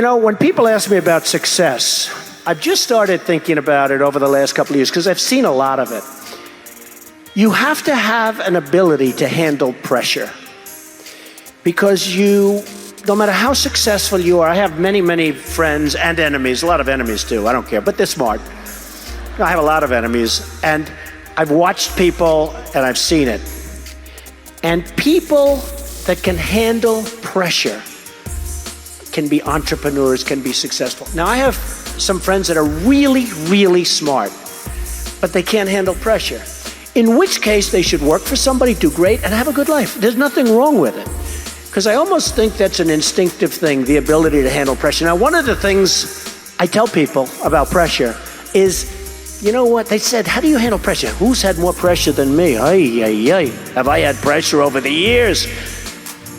When people ask me about success, I've just started thinking about it over the last couple of years because I've seen a lot of it. You have to have an ability to handle pressure because no matter how successful you are, I have many, many friends and enemies, a lot of enemies too, I don't care, but they're smart. I have a lot of enemies, and I've watched people and I've seen it. And people that can handle pressure can be entrepreneurs, can be successful. Now, I have some friends that are really, really smart, but they can't handle pressure. In which case, they should work for somebody, do great, and have a good life. There's nothing wrong with it. Because I almost think that's an instinctive thing, the ability to handle pressure. Now, one of the things I tell people about pressure is, you know what? They said, how do you handle pressure? Who's had more pressure than me? Have I had pressure over the years?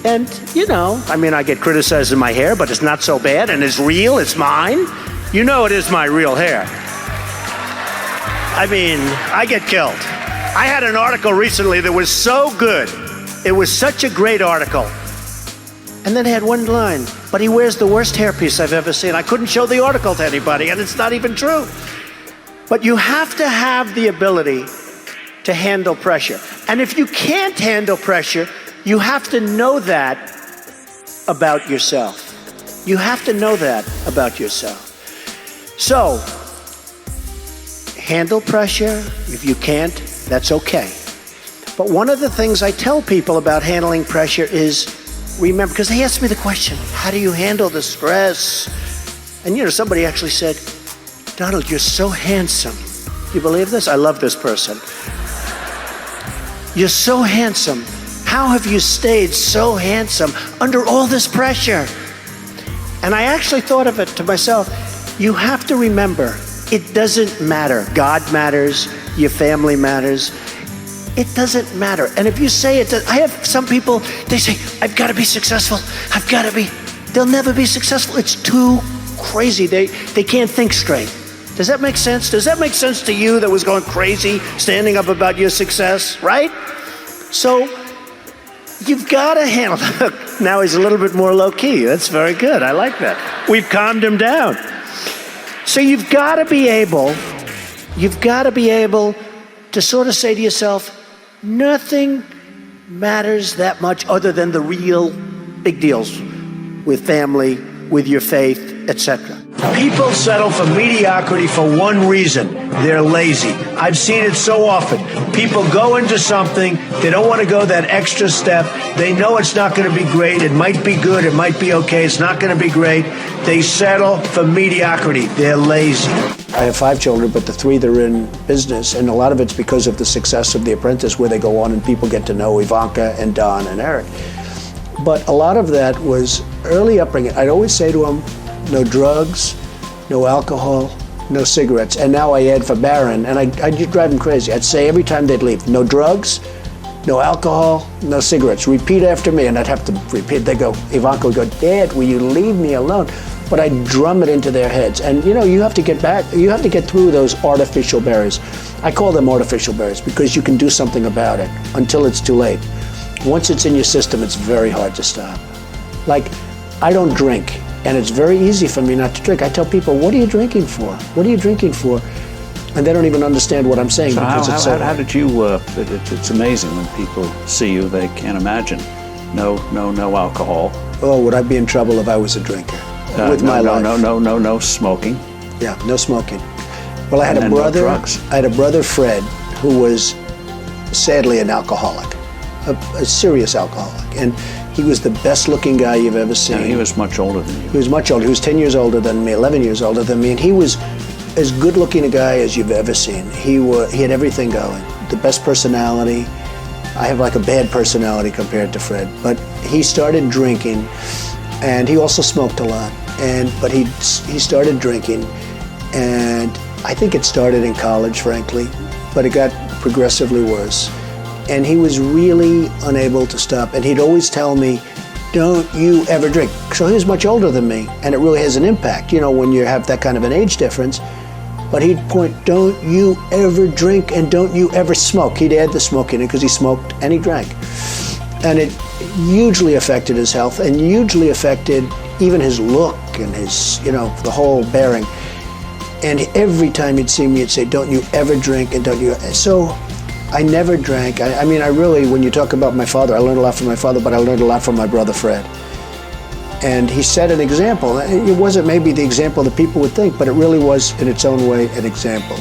And, I get criticized in my hair, but it's not so bad, and it's real, it's mine. It is my real hair. I get killed. I had an article recently that was so good. It was such a great article. And then it had one line, but he wears the worst hairpiece I've ever seen. I couldn't show the article to anybody, and it's not even true. But you have to have the ability to handle pressure. And if you can't handle pressure, you have to know that about yourself. You have to know that about yourself. So, handle pressure. If you can't, that's okay. But one of the things I tell people about handling pressure is, remember, because they asked me the question, how do you handle the stress? And somebody actually said, Donald, you're so handsome. Do you believe this? I love this person. You're so handsome. How have you stayed so handsome under all this pressure? And I actually thought of it to myself, you have to remember, it doesn't matter. God matters, your family matters. It doesn't matter. And if you say it, I have some people, they say, I've got to be successful. They'll never be successful. It's too crazy. They can't think straight. Does that make sense? Does that make sense to you that was going crazy, standing up about your success, right? So you've got to handle it. Now he's a little bit more low key. That's very good. I like that. We've calmed him down. So you've got to be able to sort of say to yourself, nothing matters that much other than the real big deals with family, with your faith, etc. People settle for mediocrity for one reason. They're lazy. I've seen it so often. People go into something, they don't want to go that extra step. They know it's not going to be great. It might be good. It might be okay. It's not going to be great. They settle for mediocrity. They're lazy. I have 5 children, but the 3 that are in business, and a lot of it's because of the success of The Apprentice, where they go on and people get to know Ivanka and Don and Eric. But a lot of that was early upbringing. I'd always say to them, no drugs, no alcohol, no cigarettes. And now I add for Barron, and I'd just drive them crazy. I'd say every time they'd leave, no drugs, no alcohol, no cigarettes. Repeat after me, and I'd have to repeat. They go, Ivanka would go, Dad, will you leave me alone? But I drum it into their heads. And you have to get through those artificial barriers. I call them artificial barriers because you can do something about it until it's too late. Once it's in your system, it's very hard to stop. Like, I don't drink, and it's very easy for me not to drink. I tell people, what are you drinking for? What are you drinking for? And they don't even understand what I'm saying. So how did you, it's amazing when people see you, they can't imagine. No alcohol. Oh, would I be in trouble if I was a drinker? With my life. No smoking. Yeah, no smoking. Well, I had a brother. No drugs. I had a brother, Fred, who was sadly an alcoholic, a serious alcoholic, and he was the best-looking guy you've ever seen. And he was much older than you. He was much older. He was 10 years older than me, 11 years older than me, and he was as good-looking a guy as you've ever seen. He had everything going. The best personality. I have like a bad personality compared to Fred, but he started drinking, and he also smoked a lot. But he started drinking, and I think it started in college, frankly, but it got progressively worse. And he was really unable to stop. And he'd always tell me, don't you ever drink. So he was much older than me, and it really has an impact, when you have that kind of an age difference. But he'd point, don't you ever drink and don't you ever smoke. He'd add the smoking in because he smoked and he drank. And it hugely affected his health and hugely affected even his look and his, the whole bearing. And every time he'd see me, he'd say, "Don't you ever drink, and don't you..." So I never drank. I mean, I really, when you talk about my father, I learned a lot from my father, but I learned a lot from my brother Fred. And he set an example. It wasn't maybe the example that people would think, but it really was, in its own way, an example.